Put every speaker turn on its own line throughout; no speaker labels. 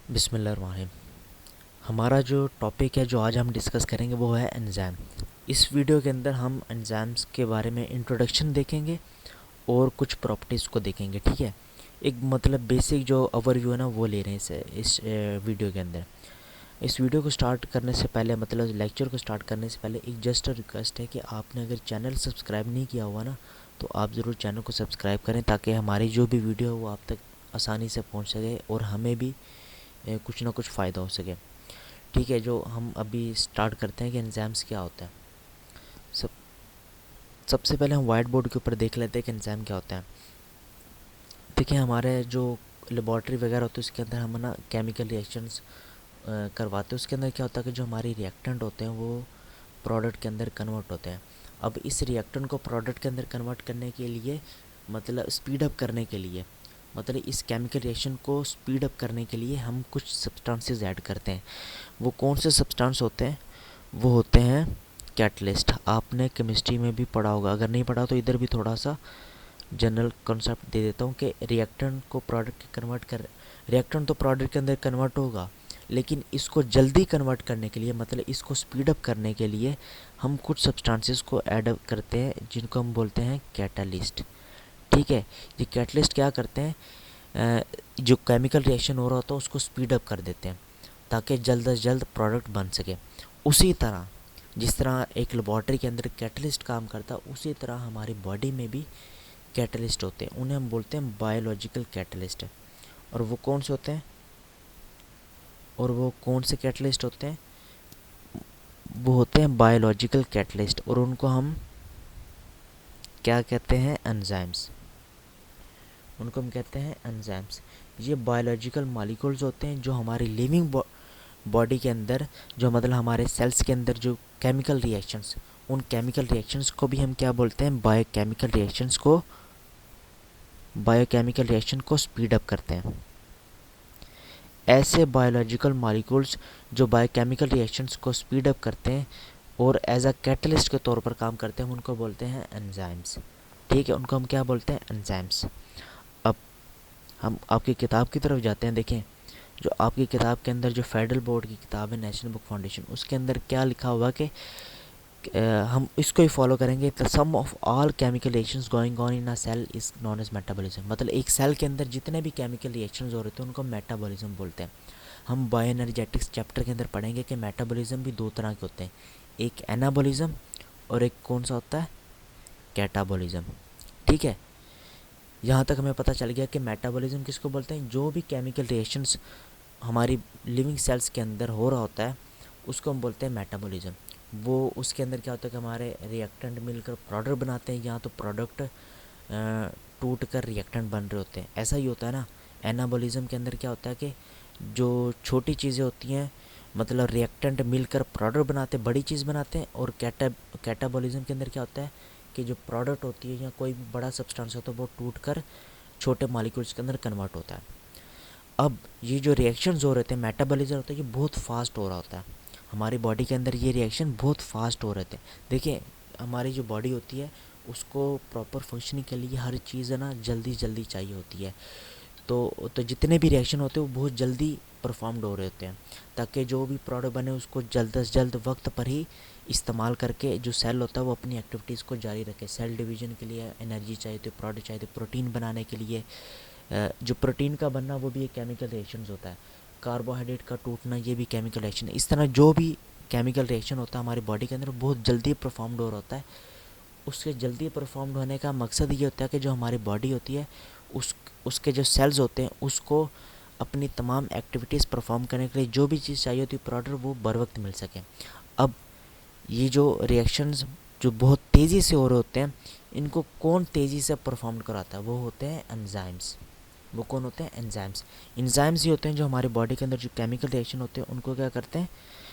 बिस्मिल्लाहिर्रहमानिर्रहीम। हमारा जो टॉपिक है जो आज हम डिस्कस करेंगे वो है एंजाइम। इस वीडियो के अंदर हम एंजाइम्स के बारे में इंट्रोडक्शन देखेंगे और कुछ प्रॉपर्टीज़ को देखेंगे। ठीक है, एक मतलब बेसिक जो ओवरव्यू है ना वो ले रहे हैं इस वीडियो के अंदर। इस वीडियो को स्टार्ट करने से पहले मतलब लेक्चर को स्टार्ट करने से पहले एक जस्ट रिक्वेस्ट है कि आपने अगर चैनल सब्सक्राइब नहीं किया हुआ ना तो आप ज़रूर चैनल को सब्सक्राइब करें ताकि हमारी जो भी वीडियो है वो आप तक आसानी से पहुंच सके और हमें भी कुछ ना कुछ फ़ायदा हो सके। ठीक है, जो हम अभी स्टार्ट करते हैं कि एंजाइम्स क्या होता है। सब सबसे पहले हम वाइट बोर्ड के ऊपर देख लेते हैं कि एंजाइम क्या होता है। देखिए, हमारे जो लेबॉर्ट्री वगैरह होती है उसके अंदर हम ना केमिकल रिएक्शंस करवाते हैं। उसके अंदर क्या होता है कि जो हमारी रिएक्टेंट होते हैं वो प्रोडक्ट के अंदर कन्वर्ट होते हैं। अब इस रिएक्टेंट को प्रोडक्ट के अंदर कन्वर्ट करने के लिए मतलब स्पीड अप करने के लिए मतलब इस केमिकल रिएक्शन को स्पीड अप करने के लिए हम कुछ सब्सटेंसेस ऐड करते हैं। वो कौन से सब्सटेंस होते हैं? वो होते हैं कैटलिस्ट। आपने केमिस्ट्री में भी पढ़ा होगा, अगर नहीं पढ़ा तो इधर भी थोड़ा सा जनरल कॉन्सेप्ट दे देता हूँ कि रिएक्टेंट को प्रोडक्ट के कन्वर्ट कर रिएक्टेंट तो प्रोडक्ट के अंदर कन्वर्ट होगा, लेकिन इसको जल्दी कन्वर्ट करने के लिए मतलब इसको स्पीड अप करने के लिए हम कुछ सब्सटेंसेस को ऐड करते हैं जिनको हम बोलते हैं कैटलिस्ट। ठीक है, ये कैटलिस्ट क्या करते हैं, जो केमिकल रिएक्शन हो रहा होता है उसको स्पीड अप कर देते हैं ताकि जल्द से जल्द प्रोडक्ट बन सके। उसी तरह जिस तरह एक लेबॉर्ट्री के अंदर कैटलिस्ट काम करता है उसी तरह हमारी बॉडी में भी कैटलिस्ट होते हैं, उन्हें हम बोलते हैं बायोलॉजिकल कैटलिस्ट। और वो कौन से होते हैं और वो कौन से कैटलिस्ट होते हैं? वो होते हैं बायोलॉजिकल कैटलिस्ट और उनको हम क्या कहते हैं? एंजाइम्स। उनको हम कहते हैं एंजाइम्स। ये बायोलॉजिकल मॉलिक्यूल्स होते हैं जो हमारी लिविंग बॉडी के अंदर जो मतलब हमारे सेल्स के अंदर जो केमिकल रिएक्शंस, उन केमिकल रिएक्शंस को भी हम क्या बोलते हैं? बायोकेमिकल रिएक्शन को स्पीड अप करते हैं। ऐसे बायोलॉजिकल मॉलिक्यूल्स जो बायोकेमिकल रिएक्शंस को स्पीड अप करते हैं और एज अ कैटलिस्ट के तौर पर काम करते हैं, हम उनको बोलते हैं एंजाइम्स। ठीक है, उनको हम क्या बोलते हैं? एंजाइम्स। अब हम आपकी किताब की तरफ जाते हैं। देखें, जो आपकी किताब के अंदर जो फेडरल बोर्ड की किताब है नेशनल बुक फाउंडेशन, उसके अंदर क्या लिखा हुआ कि हम इसको ही फॉलो करेंगे। The sum of all chemical reactions going on in a cell is known as metabolism. मतलब एक सेल के अंदर जितने भी केमिकल रिएक्शंस हो रहे थे उनको मेटाबॉलिज्म बोलते हैं। हम बायोएनर्जेटिक्स चैप्टर के अंदर पढ़ेंगे कि मेटाबॉलिज्म भी दो तरह के होते हैं, एक एनाबॉलिज्म और एक कौन सा होता है? कैटाबॉलिज्म। ठीक है, यहाँ तक हमें पता चल गया कि मेटाबॉलिज्म किसको बोलते हैं? जो भी केमिकल रिएक्शंस हमारी लिविंग सेल्स के अंदर हो रहा होता है उसको हम बोलते हैं मेटाबॉलिज्म। वो उसके अंदर क्या होता है कि हमारे रिएक्टेंट मिलकर प्रोडक्ट बनाते हैं, या तो प्रोडक्ट टूट कर रिएक्टेंट बन रहे होते हैं। ऐसा ही होता है ना। एनाबॉलिज्म के अंदर क्या होता है कि जो छोटी चीज़ें होती हैं मतलब रिएक्टेंट मिलकर प्रोडक्ट बनाते, बड़ी चीज़ बनाते हैं। और कैटाबॉलिज्म के अंदर क्या होता है कि जो प्रोडक्ट होती है या कोई भी बड़ा सब्सटेंस होता है वो टूट कर छोटे मॉलिक्यूल्स के अंदर कन्वर्ट होता है। अब ये जो रिएक्शंस हो रहे थे मेटाबॉलिज्म होता है, ये बहुत फास्ट हो रहा होता है हमारी बॉडी के अंदर। ये रिएक्शन बहुत फास्ट हो रहे थे। देखिए, हमारी जो बॉडी होती है उसको प्रॉपर फंक्शनिंग के लिए हर चीज़ है ना जल्दी जल्दी चाहिए होती है। तो जितने भी रिएक्शन होते हैं वो बहुत जल्दी परफॉर्म्ड हो रहे होते हैं ताकि जो भी प्रोडक्ट बने उसको जल्द से जल्द वक्त पर ही इस्तेमाल करके जो सेल होता है वो अपनी एक्टिविटीज़ को जारी रखे। सेल डिवीजन के लिए एनर्जी चाहिए, तो प्रोडक्ट चाहिए, तो प्रोटीन बनाने के लिए जो प्रोटीन का बनना वो भी एक केमिकल रिएक्शंस होता है। कार्बोहाइड्रेट का टूटना ये भी केमिकल रिएक्शन है। इस तरह जो भी केमिकल रिएक्शन होता है हमारी बॉडी के अंदर बहुत जल्दी परफॉर्म्ड हो रहा होता है। उसके जल्दी परफॉर्म्ड होने का मकसद ये होता है कि जो हमारी बॉडी होती है उसके जो सेल्स होते हैं उसको अपनी तमाम एक्टिविटीज़ परफॉर्म करने के लिए जो भी चीज़ चाहिए होती है प्रोडक्ट वो बर वक्त मिल सके। अब ये जो रिएक्शंस जो बहुत तेज़ी से हो रहे होते हैं इनको कौन तेज़ी से परफॉर्म कराता है? वो होते हैं एंजाइम्स। वो कौन होते हैं? एंजाइम्स। एंजाइम्स ही होते हैं जो हमारी बॉडी के अंदर जो केमिकल रिएक्शन होते हैं उनको क्या करते हैं?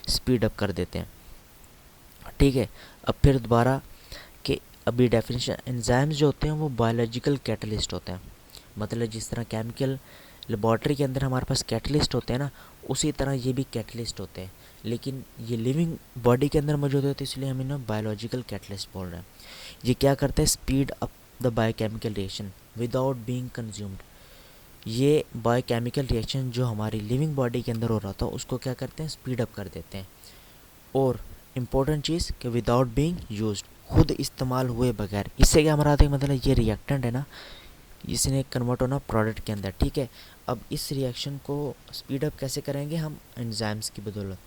स्पीड अप कर देते हैं। ठीक है, अब फिर दोबारा कि अभी डेफिनेशन, एंजाइम्स जो होते हैं वो बायोलॉजिकल कैटलिस्ट होते हैं। मतलब जिस तरह केमिकल लेबॉर्ट्री के अंदर हमारे पास कैटलिस्ट होते हैं ना, उसी तरह ये भी कैटलिस्ट होते हैं, लेकिन ये लिविंग बॉडी के अंदर मौजूद होते हैं इसलिए हम इन्हें बायोलॉजिकल कैटलिस्ट बोल रहे हैं। ये क्या करते हैं? Speed up the biochemical reaction without being consumed. ये बायोकेमिकल रिएक्शन जो हमारी लिविंग बॉडी के अंदर हो रहा था उसको क्या करते हैं, स्पीड अप कर देते हैं। और इम्पोर्टेंट चीज़ कि विदाउट बीइंग यूज्ड, खुद इस्तेमाल हुए बगैर। इससे क्या हमारा आता है, मतलब ये रिएक्टेंट है ना, इसने कन्वर्ट होना प्रोडक्ट के अंदर, ठीक है। अब इस रिएक्शन को स्पीड अप कैसे करेंगे हम, एंजाइम्स की बदौलत,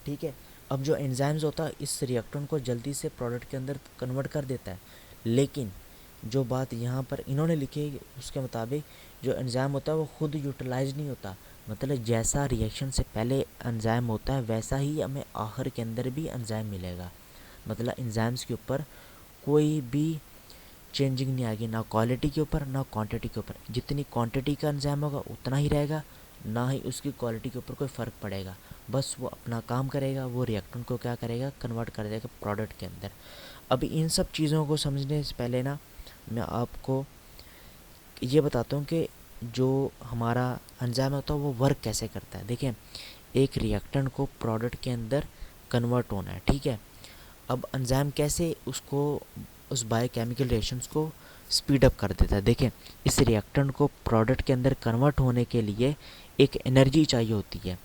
ठीक है। अब जो एंजाइम्स होता है इस रिएक्टेंट को जल्दी से प्रोडक्ट के अंदर कन्वर्ट कर देता है, लेकिन जो बात यहाँ पर इन्होंने लिखी है उसके मुताबिक जो एंजाइम होता है वो खुद यूटिलाइज नहीं होता। मतलब जैसा रिएक्शन से पहले एंजाइम होता है वैसा ही हमें आखिर के अंदर भी एंजाइम मिलेगा। मतलब एंजाइम्स के ऊपर कोई भी चेंजिंग नहीं आएगी, ना क्वालिटी के ऊपर ना क्वांटिटी के ऊपर। जितनी क्वांटिटी का एंजाइम होगा उतना ही रहेगा, ना ही उसकी क्वालिटी के ऊपर कोई फ़र्क पड़ेगा। बस वो अपना काम करेगा, वो रिएक्टेंट को क्या करेगा, कन्वर्ट कर देगा प्रोडक्ट के अंदर। अब इन सब चीज़ों को समझने से पहले ना मैं आपको ये बताता हूँ कि जो हमारा एंजाइम होता है वो वर्क कैसे करता है। देखिए, एक रिएक्टेंट को प्रोडक्ट के अंदर कन्वर्ट होना है, ठीक है। अब एंजाइम कैसे उसको, उस बायोकेमिकल रिएक्शंस को स्पीड अप कर देता है। देखें, इस रिएक्टेंट को प्रोडक्ट के अंदर कन्वर्ट होने के लिए एक एनर्जी चाहिए होती है।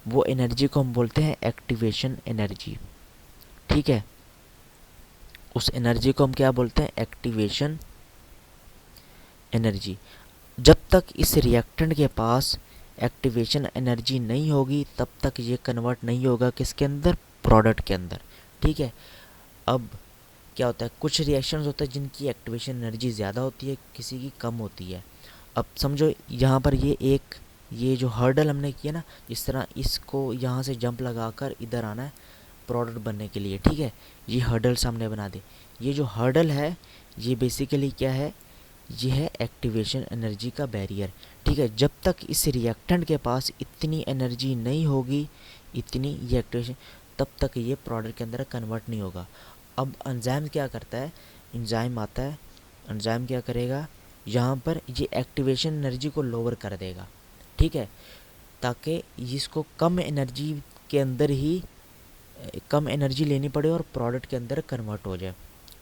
वो एनर्जी को हम बोलते हैं एक्टिवेशन एनर्जी, ठीक है। उस एनर्जी को हम क्या बोलते हैं, एक्टिवेशन एनर्जी। जब तक इस रिएक्टेंट के पास एक्टिवेशन एनर्जी नहीं होगी तब तक ये कन्वर्ट नहीं होगा किसके अंदर, प्रोडक्ट के अंदर, ठीक है। अब क्या होता है, कुछ रिएक्शंस होते हैं जिनकी एक्टिवेशन एनर्जी ज़्यादा होती है, किसी की कम होती है। अब समझो यहाँ पर ये जो हर्डल हमने किया ना, जिस तरह इसको यहाँ से जंप लगाकर इधर आना है प्रोडक्ट बनने के लिए, ठीक है। ये हर्डल सामने बना दे। ये जो हर्डल है ये बेसिकली क्या है, ये है एक्टिवेशन एनर्जी का बैरियर, ठीक है। जब तक इस रिएक्टेंट के पास इतनी एनर्जी नहीं होगी, इतनी ये एक्टिवेशन, तब तक ये प्रोडक्ट के अंदर कन्वर्ट नहीं होगा। अब एंजाइम क्या करता है, एंजाइम आता है, एंजाइम क्या करेगा, यहाँ पर ये एक्टिवेशन एनर्जी को लोअर कर देगा, ठीक है, ताकि इसको कम एनर्जी के अंदर ही कम एनर्जी लेनी पड़े और प्रोडक्ट के अंदर कन्वर्ट हो जाए,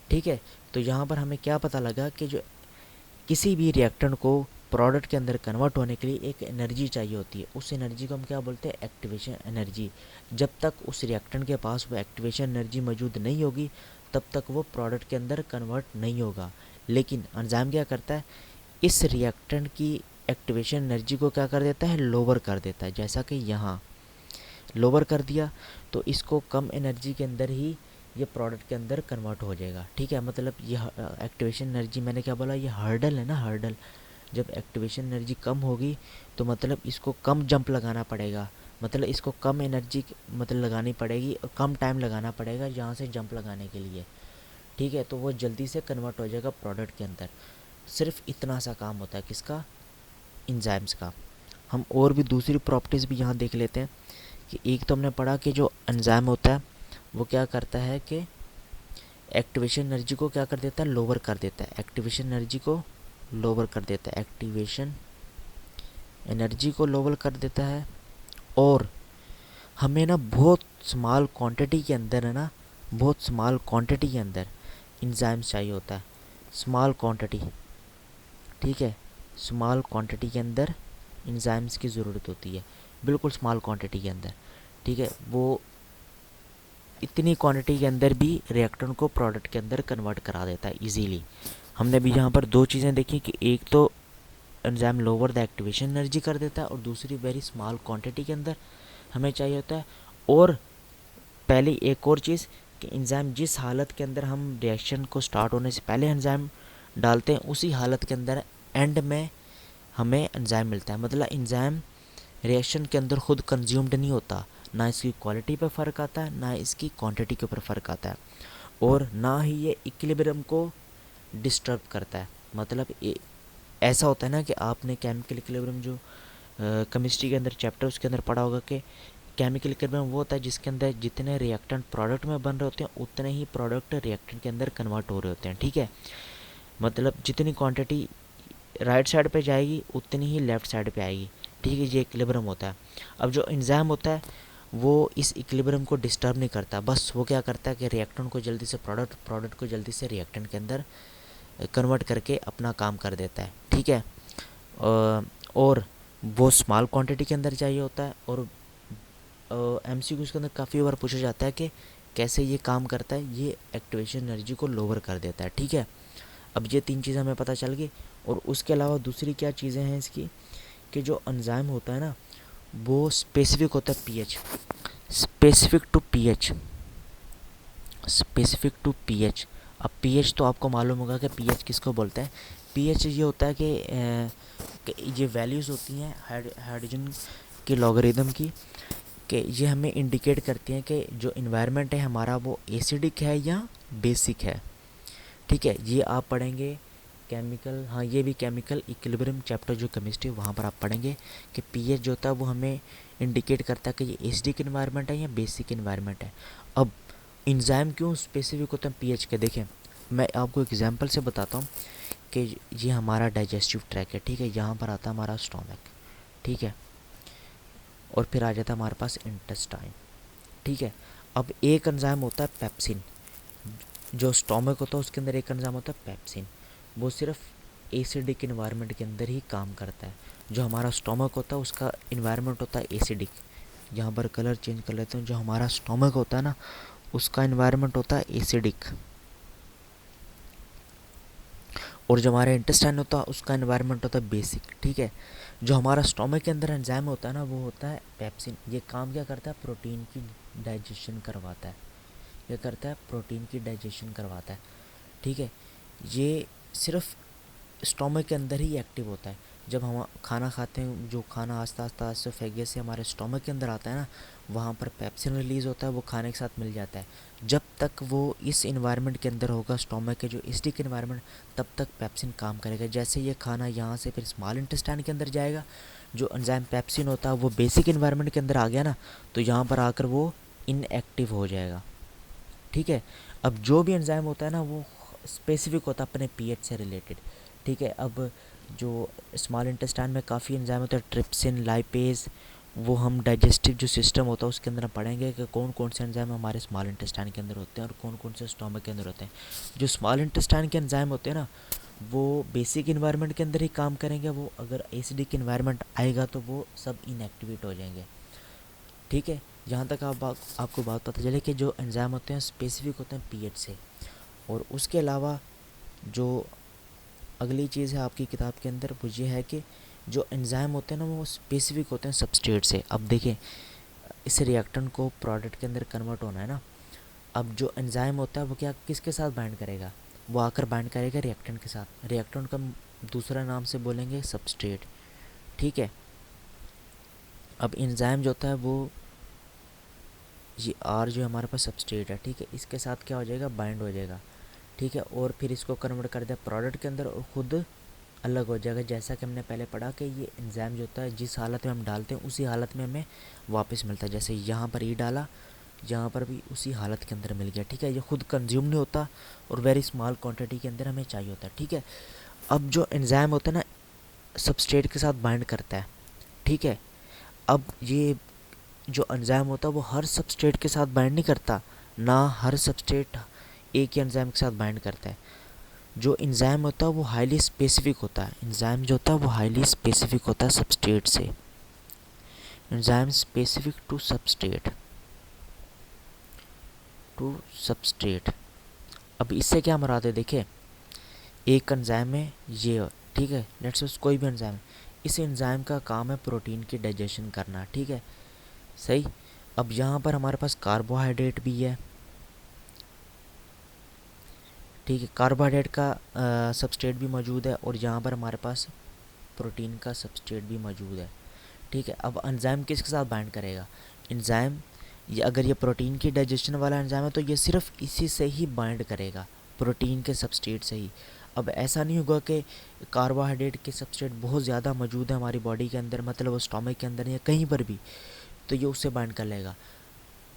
ठीक है। तो यहाँ पर हमें क्या पता लगा कि जो किसी भी रिएक्टेंट को प्रोडक्ट के अंदर कन्वर्ट होने के लिए एक एनर्जी चाहिए होती है। उस एनर्जी को हम क्या बोलते हैं, एक्टिवेशन एनर्जी। जब तक उस रिएक्टेंट के पास वो एक्टिवेशन एनर्जी मौजूद नहीं होगी तब तक वो प्रोडक्ट के अंदर कन्वर्ट नहीं होगा। लेकिन एंजाइम क्या करता है, इस रिएक्टेंट की एक्टिवेशन एनर्जी को क्या कर देता है, लोअर कर देता है। जैसा कि यहाँ लोअर कर दिया तो इसको कम एनर्जी के अंदर ही ये प्रोडक्ट के अंदर कन्वर्ट हो जाएगा, ठीक है। मतलब ये एक्टिवेशन एनर्जी, मैंने क्या बोला, ये हर्डल है ना, हर्डल। जब एक्टिवेशन एनर्जी कम होगी तो मतलब इसको कम जंप लगाना पड़ेगा, मतलब इसको कम एनर्जी मतलब लगानी पड़ेगी और कम टाइम लगाना पड़ेगा यहाँ से जंप लगाने के लिए, ठीक है। तो वो जल्दी से कन्वर्ट हो जाएगा प्रोडक्ट के अंदर। सिर्फ इतना सा काम होता है किसका, एंजाइम्स का। हम और भी दूसरी प्रॉपर्टीज़ भी यहाँ देख लेते हैं कि एक तो हमने पढ़ा कि जो एंजाइम होता है वो क्या करता है कि एक्टिवेशन एनर्जी को क्या कर देता है, लोअर कर देता है। एक्टिवेशन एनर्जी को लोअर कर देता है, एक्टिवेशन एनर्जी को लोअर कर देता है। और हमें ना बहुत स्मॉल क्वांटिटी के अंदर है ना, बहुत स्मॉल क्वांटिटी के अंदर एंजाइम्स चाहिए होता है, स्मॉल क्वांटिटी, ठीक है। स्मॉल क्वांटिटी के अंदर एंजाइम्स की ज़रूरत होती है, बिल्कुल स्मॉल क्वांटिटी के अंदर, ठीक है। वो इतनी क्वांटिटी के अंदर भी रिएक्टेंट को प्रोडक्ट के अंदर कन्वर्ट करा देता है इजीली। हमने भी यहाँ पर दो चीज़ें देखी कि एक तो enzyme lower the activation energy कर देता है और दूसरी वेरी स्मॉल क्वांटिटी के अंदर हमें चाहिए होता है। और पहले एक और चीज़ कि एंजाइम जिस हालत के अंदर हम रिएक्शन को स्टार्ट होने से पहले एंजाइम डालते हैं उसी हालत के अंदर एंड में हमें एंजाइम मिलता है। मतलब एंजाइम रिएक्शन के अंदर खुद कंज्यूम्ड नहीं होता, ना इसकी क्वालिटी पे फ़र्क आता है ना इसकी क्वांटिटी के ऊपर फ़र्क आता है, और ना ही ये इक्विलिब्रियम को डिस्टर्ब करता है। मतलब ऐसा होता है ना कि आपने केमिकल इक्विलिब्रियम जो केमिस्ट्री के अंदर चैप्टर उसके अंदर पढ़ा होगा कि केमिकल इक्विलिब्रियम वो होता है जिसके अंदर जितने रिएक्टेंट प्रोडक्ट में बन रहे होते हैं उतने ही प्रोडक्ट रिएक्टेंट के अंदर कन्वर्ट हो रहे होते हैं, ठीक है। मतलब जितनी क्वांटिटी राइट साइड पे जाएगी उतनी ही लेफ़्ट साइड पे आएगी, ठीक है। ये इक्विलिब्रियम होता है। अब जो एंजाइम होता है वो इस इक्विलिब्रियम को डिस्टर्ब नहीं करता, बस वो क्या करता है कि रिएक्टेंट को जल्दी से प्रोडक्ट को जल्दी से रिएक्टेंट के अंदर कन्वर्ट करके अपना काम कर देता है, ठीक है। और वो स्मॉल क्वांटिटी के अंदर चाहिए होता है। और एमसीक्यूज़ के अंदर काफ़ी बार पूछा जाता है कि कैसे ये काम करता है, ये एक्टिवेशन एनर्जी को लोअर कर देता है। ठीक है, अब ये 3 चीज़ें हमें पता चल गई। और उसके अलावा दूसरी क्या चीज़ें हैं इसकी, कि जो एंजाइम होता है ना वो स्पेसिफिक होता है pH, specific to pH, specific to pH. अब पीएच तो आपको मालूम होगा कि पीएच किसको बोलते हैं। पीएच ये होता है कि ये वैल्यूज़ होती हैं हाइड्रोजन की लॉगरिदम की, कि ये हमें इंडिकेट करती हैं कि जो इन्वायरमेंट है हमारा वो एसिडिक है या बेसिक है। ठीक है, ये आप पढ़ेंगे केमिकल, हाँ ये भी केमिकल इक्विलिब्रियम चैप्टर जो केमिस्ट्री, वहाँ पर आप पढ़ेंगे कि पीएच जो होता है वो हमें इंडिकेट करता है कि ये एसिडिक इन्वायरमेंट है या बेसिक इन्वायरमेंट है। अब इंजाइम क्यों स्पेसिफिक होते हैं पीएच के, देखें मैं आपको एग्जांपल से बताता हूँ कि ये हमारा डाइजेस्टिव ट्रैक है। ठीक है, यहाँ पर आता है हमारा स्टोमक, ठीक है, और फिर आ जाता है हमारे पास इंटेस्टाइन। ठीक है, अब एक एंजाइम होता है पेप्सिन, जो स्टोमक होता है उसके अंदर एक एंजाइम होता है पेप्सिन, वो सिर्फ एसिडिक इन्वायरमेंट के अंदर ही काम करता है। जो हमारा स्टोमक होता है उसका इन्वायरमेंट होता है एसिडिक। यहाँ पर कलर चेंज कर लेते हैं, जो हमारा स्टोमक होता है ना उसका इन्वायरमेंट होता है एसिडिक, और जो हमारा इंटेस्टाइन होता है उसका इन्वायरमेंट होता है बेसिक। ठीक है, जो हमारा स्टोमक के अंदर एंजाइम होता है ना वो होता है पेप्सिन। ये काम क्या करता है, प्रोटीन की डाइजेशन करवाता है, ये करता है प्रोटीन की डाइजेशन करवाता है। ठीक है, ये सिर्फ स्टोमक के अंदर ही एक्टिव होता है। जब हम खाना खाते हैं, जो खाना आस्ता आस्ता एसोफेगस से हमारे स्टोमक के अंदर आता है ना, वहाँ पर पेप्सिन रिलीज़ होता है, वो खाने के साथ मिल जाता है। जब तक वो इस इन्वायरमेंट के अंदर होगा, स्टोमक के जो एसिडिक इन्वायरमेंट, तब तक पेप्सिन काम करेगा। जैसे ये खाना यहाँ से फिर स्मॉल इंटेस्टाइन के अंदर जाएगा, जो एंजाइम पेप्सिन होता है वो बेसिक इन्वायरमेंट के अंदर आ गया ना, तो यहाँ पर आकर वो इनएक्टिव हो जाएगा। ठीक है, अब जो भी एंजाइम होता है ना वो स्पेसिफिक होता है अपने पीएच से रिलेटेड। ठीक है, अब जो स्मॉल इंटेस्टाइन में काफ़ी एंजाइम होता है, ट्रिप्सिन, लाइपेज, वो हम डाइजेस्टिव जो सिस्टम होता है उसके अंदर हम पढ़ेंगे कि कौन कौन से एंजाइम हमारे स्मॉल इंटेस्टाइन के अंदर होते हैं और कौन कौन से स्टोमक के अंदर होते हैं। जो स्मॉल इंटेस्टाइन के एंजाइम होते हैं ना वो बेसिक इन्वायरमेंट के अंदर ही काम करेंगे, वो अगर एसिडिक इन्वायरमेंट आएगा तो वो सब इनएक्टिवेट हो जाएंगे। ठीक है, जहाँ तक आपको बात पता चले कि जो एंजाइम होते हैं स्पेसिफिक होते हैं पीएच से। और उसके अलावा जो अगली चीज़ है आपकी किताब के अंदर वो ये है कि जो एंजाइम होते हैं ना वो स्पेसिफिक होते हैं सबस्ट्रेट से। अब देखें, इस रिएक्टेंट को प्रोडक्ट के अंदर कन्वर्ट होना है ना, अब जो एंजाइम होता है वो क्या किसके साथ बाइंड करेगा, वो आकर बाइंड करेगा रिएक्टेंट के साथ। रिएक्टेंट का दूसरा नाम से बोलेंगे सबस्ट्रेट। ठीक है, अब एंजाइम जो होता है वो ये आर जो हमारे पास सबस्ट्रेट है, ठीक है, इसके साथ क्या हो जाएगा, बाइंड हो जाएगा। ठीक है, और फिर इसको कन्वर्ट कर दिया प्रोडक्ट के अंदर और ख़ुद अलग हो जाएगा। जैसा कि हमने पहले पढ़ा कि ये एंजाइम जो होता है जिस हालत में हम डालते हैं उसी हालत में हमें वापस मिलता है। जैसे यहाँ पर ई डाला, यहाँ पर भी उसी हालत के अंदर मिल गया। ठीक है, ये खुद कंज्यूम नहीं होता और वेरी स्मॉल क्वांटिटी के अंदर हमें चाहिए होता है। ठीक है, अब जो एंजाइम होता है ना सबस्ट्रेट के साथ बाइंड करता है। ठीक है, अब ये जो एंजाइम होता है वो हर सबस्ट्रेट के साथ बाइंड नहीं करता, ना हर सबस्ट्रेट एक ही एंजाइम के साथ बाइंड करता है। जो एंजाइम होता है वो हाईली स्पेसिफिक होता है, एंजाइम जो होता है वो हाईली स्पेसिफिक होता है सबस्ट्रेट से। Enzyme specific to substrate, to substrate. अब इससे क्या मुराद है, देखिए एक एंजाइम है ये, ठीक है, लेट्स सपोज कोई भी एंजाइम, इस एंजाइम का काम है प्रोटीन की डाइजेशन करना। ठीक है, सही। अब यहाँ पर हमारे पास कार्बोहाइड्रेट भी है। ठीक है, कार्बोहाइड्रेट का सबस्ट्रेट भी मौजूद है और यहाँ पर हमारे पास प्रोटीन का सबस्ट्रेट भी मौजूद है। ठीक है, अब एंजाइम किसके साथ बाइंड करेगा, एंजाइम ये अगर ये प्रोटीन की डाइजेशन वाला एंजाइम है तो ये सिर्फ इसी से ही बाइंड करेगा, प्रोटीन के सबस्ट्रेट से ही। अब ऐसा नहीं होगा कि कार्बोहाइड्रेट के सबस्ट्रेट बहुत ज़्यादा मौजूद है हमारी बॉडी के अंदर, मतलब स्टोमक के अंदर या कहीं पर भी, तो ये उससे बाइंड कर लेगा।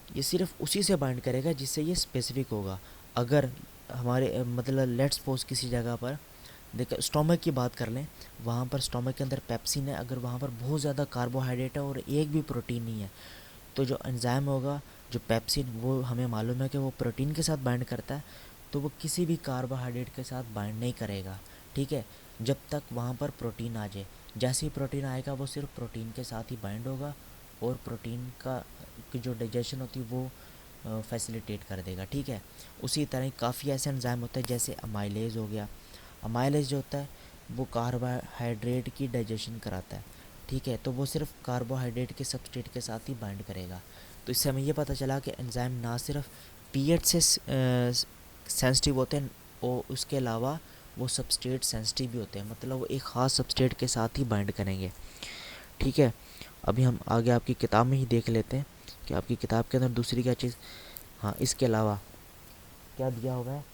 ये सिर्फ उसी से बाइंड करेगा जिससे ये स्पेसिफिक होगा। अगर हमारे मतलब लेट्स सपोज किसी जगह पर देखो स्टोमक की बात कर लें, वहाँ पर स्टोमक के अंदर पेप्सिन है, अगर वहाँ पर बहुत ज़्यादा कार्बोहाइड्रेट है और एक भी प्रोटीन नहीं है, तो जो एंजाइम होगा जो पेप्सिन, वो हमें मालूम है कि वो प्रोटीन के साथ बाइंड करता है, तो वो किसी भी कार्बोहाइड्रेट के साथ बाइंड नहीं करेगा। ठीक है, जब तक वहाँ पर प्रोटीन आ जाए। जैसे ही प्रोटीन आएगा वो सिर्फ प्रोटीन के साथ ही बाइंड होगा और प्रोटीन का की जो डाइजेशन होती है वो फैसिलिटेट कर देगा। ठीक है, उसी तरह काफ़ी ऐसे एंजाइम होते हैं जैसे अमाइलेज हो गया। अमाइलेज जो होता है वो कार्बोहाइड्रेट की डाइजेशन कराता है। ठीक है, तो वो सिर्फ कार्बोहाइड्रेट के सबस्ट्रेट के साथ ही बाइंड करेगा। तो इससे हमें ये पता चला कि एंजाइम ना सिर्फ पीएच से सेंसिटिव होते हैं और उसके अलावा वो सबस्ट्रेट सेंसिटिव भी होते हैं, मतलब वो एक ख़ास सबस्ट्रेट के साथ ही बाइंड करेंगे। ठीक है, अभी हम आगे आपकी किताब में ही देख लेते हैं कि आपकी किताब के अंदर दूसरी क्या चीज़, हाँ इसके अलावा क्या दिया हुआ है,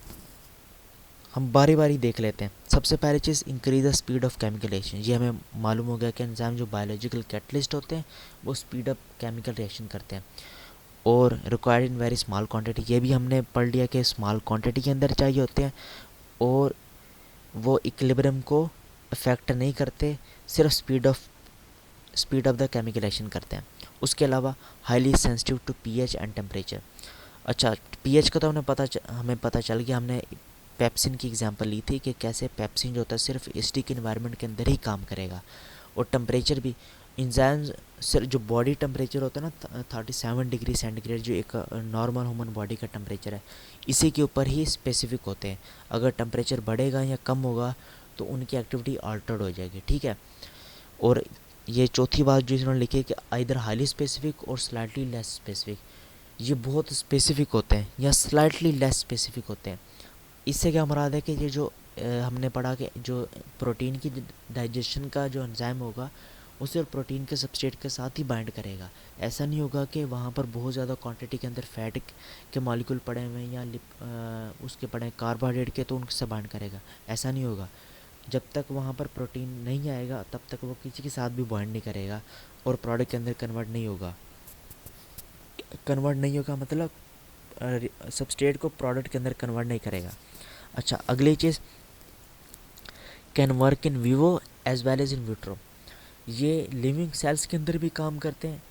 हम बारी बारी देख लेते हैं। सबसे पहली चीज़ increase the speed of chemical reaction. ये हमें मालूम हो गया कि एंजाइम जो बायोलॉजिकल कैटलिस्ट होते हैं वो स्पीड अप केमिकल रिएक्शन करते हैं और required in very small quantity. ये भी हमने पढ़ लिया कि स्मॉल क्वांटिटी के अंदर चाहिए होते हैं और वो इक्विलिब्रियम को अफेक्ट नहीं करते, सिर्फ speed of the chemical reaction करते हैं। उसके अलावा highly sensitive to pH and temperature. अच्छा, पीएच का तो हमें पता चल गया, हमने पेप्सिन की एग्जांपल ली थी कि कैसे पेप्सिन जो होता है सिर्फ एसिडिक इन्वायरमेंट के अंदर ही काम करेगा। और टेम्परेचर भी इंजाइम्स सिर्फ जो बॉडी टेम्परेचर होता है ना 37 डिग्री सेंटीग्रेड, जो एक नॉर्मल ह्यूमन बॉडी का टेम्परेचर है, इसी के ऊपर ही स्पेसिफिक होते हैं। अगर टेम्परेचर बढ़ेगा या कम होगा तो उनकी एक्टिविटी अल्टर्ड हो जाएगी। ठीक है, और ये चौथी बात जो इन्होंने लिखी है कि आइदर हाईली स्पेसिफिक और स्लाइटली लेस स्पेसिफिक। ये बहुत स्पेसिफिक होते हैं या स्लाइटली लेस स्पेसिफिक होते हैं। इससे क्या मुराद है कि ये जो हमने पढ़ा कि जो प्रोटीन की डाइजेशन का जो एंजाइम होगा वो सिर्फ प्रोटीन के सबस्ट्रेट के साथ ही बाइंड करेगा। ऐसा नहीं होगा कि वहाँ पर बहुत ज़्यादा क्वांटिटी के अंदर फैट के मॉलिक्यूल पड़े हुए हैं या उसके पड़े हैं कार्बोहाइड्रेट के, तो उनसे बाइंड करेगा। ऐसा नहीं होगा। जब तक वहाँ पर प्रोटीन नहीं आएगा तब तक वो किसी के साथ भी बाइंड नहीं करेगा और प्रोडक्ट के अंदर कन्वर्ट नहीं होगा। मतलब सबस्ट्रेट को प्रोडक्ट के अंदर कन्वर्ट नहीं करेगा। अच्छा, अगली चीज़ can work in vivo as well as in vitro. ये लिविंग सेल्स के अंदर भी काम करते हैं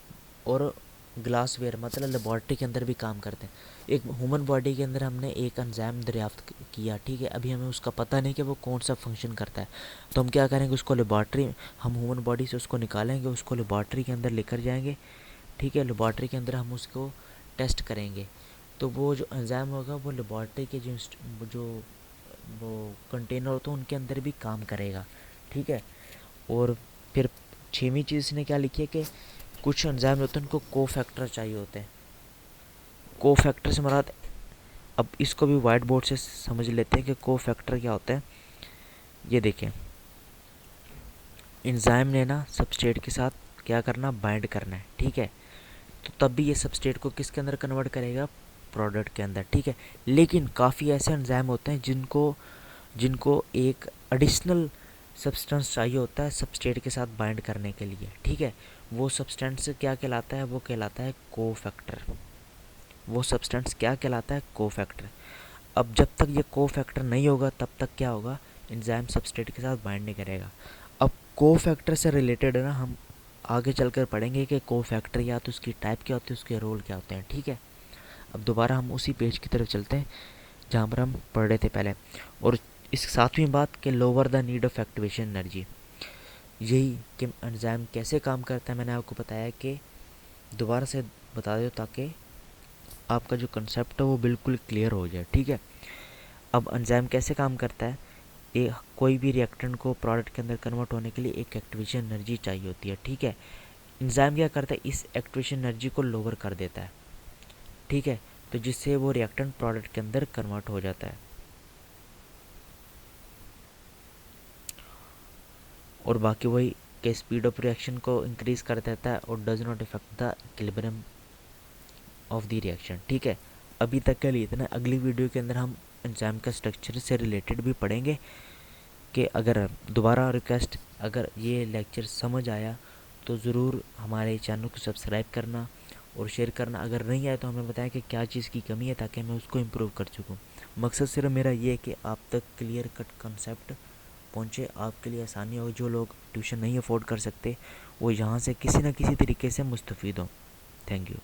और ग्लासवेयर मतलब लेबॉर्ट्री के अंदर भी काम करते हैं। एक ह्यूमन बॉडी के अंदर हमने एक एंजाइम दरियाफ्त किया, ठीक है, अभी हमें उसका पता नहीं कि वो कौन सा फंक्शन करता है, तो हम क्या करेंगे, उसको लेबॉर्ट्री, हम ह्यूमन बॉडी से उसको निकालेंगे, उसको लेबॉर्ट्री के अंदर लेकर जाएंगे। ठीक है, लेबॉर्ट्री के अंदर हम उसको टेस्ट करेंगे, तो वो जो एंजाइम होगा वो लेबॉर्ट्री के जो वो कंटेनर होते हैं उनके अंदर भी काम करेगा। ठीक है, और फिर छवीं चीज़ ने क्या लिखी है कि कुछ एंजाइम होते हैं उनको कोफैक्टर चाहिए होते हैं। कोफैक्टर से मुराद, अब इसको भी वाइट बोर्ड से समझ लेते हैं कि कोफैक्टर क्या होता है। ये देखें, एंजाइम ने ना सबस्ट्रेट के साथ क्या करना, बाइंड करना है। ठीक है, तो तब भी ये सबस्ट्रेट को किसके अंदर कन्वर्ट करेगा, प्रोडक्ट के अंदर। ठीक है, लेकिन काफ़ी ऐसे एंजाइम होते हैं जिनको एक एडिशनल सब्सटेंस चाहिए होता है सबस्ट्रेट के साथ बाइंड करने के लिए। ठीक है, वो सब्सटेंस क्या कहलाता है, वो कहलाता है कोफैक्टर। वो सब्सटेंस क्या कहलाता है, कोफैक्टर। अब जब तक ये कोफैक्टर नहीं होगा तब तक क्या होगा, एंजाइम सबस्ट्रेट के साथ बाइंड नहीं करेगा। अब कोफैक्टर से रिलेटेड है ना, हम आगे चलकर पढ़ेंगे कि कोफैक्टर या तो उसकी टाइप क्या होती है, उसके रोल क्या होते हैं। ठीक है, अब दोबारा हम उसी पेज की तरफ चलते हैं जहाँ पर हम पढ़ रहे थे पहले। और इस सातवीं बात के lower the need of activation energy, यही कि एंजाइम कैसे काम करता है मैंने आपको बताया कि दोबारा से बता दो ताकि आपका जो कंसेप्ट है वो बिल्कुल क्लियर हो जाए। ठीक है, अब एंजाइम कैसे काम करता है, कोई भी रिएक्टेंट को प्रोडक्ट के अंदर कन्वर्ट होने के लिए एक एक्टिवेशन एनर्जी चाहिए होती है। ठीक है, एंजाइम क्या करता है, इस एक्टिवेशन एनर्जी को लोअर कर देता है। ठीक है, तो जिससे वो रिएक्टेंट प्रोडक्ट के अंदर कन्वर्ट हो जाता है। और बाकी वही कि स्पीड ऑफ रिएक्शन को इंक्रीज कर देता है और does not effect the equilibrium of the reaction. ठीक है, अभी तक के लिए इतना। अगली वीडियो के अंदर हम एंजाइम का स्ट्रक्चर से रिलेटेड भी पढ़ेंगे कि अगर दोबारा रिक्वेस्ट, अगर ये लेक्चर समझ आया तो ज़रूर हमारे चैनल को सब्सक्राइब करना और शेयर करना। अगर नहीं आया तो हमें बताएं कि क्या चीज़ की कमी है ताकि मैं उसको इम्प्रूव कर सकूँ। मकसद सिर्फ मेरा ये है कि आप तक क्लियर कट कंसेप्ट पहुँचे, आपके लिए आसानी हो। जो लोग ट्यूशन नहीं अफोर्ड कर सकते वो यहाँ से किसी न किसी तरीके से मुस्तफ़ीद हों। Thank you.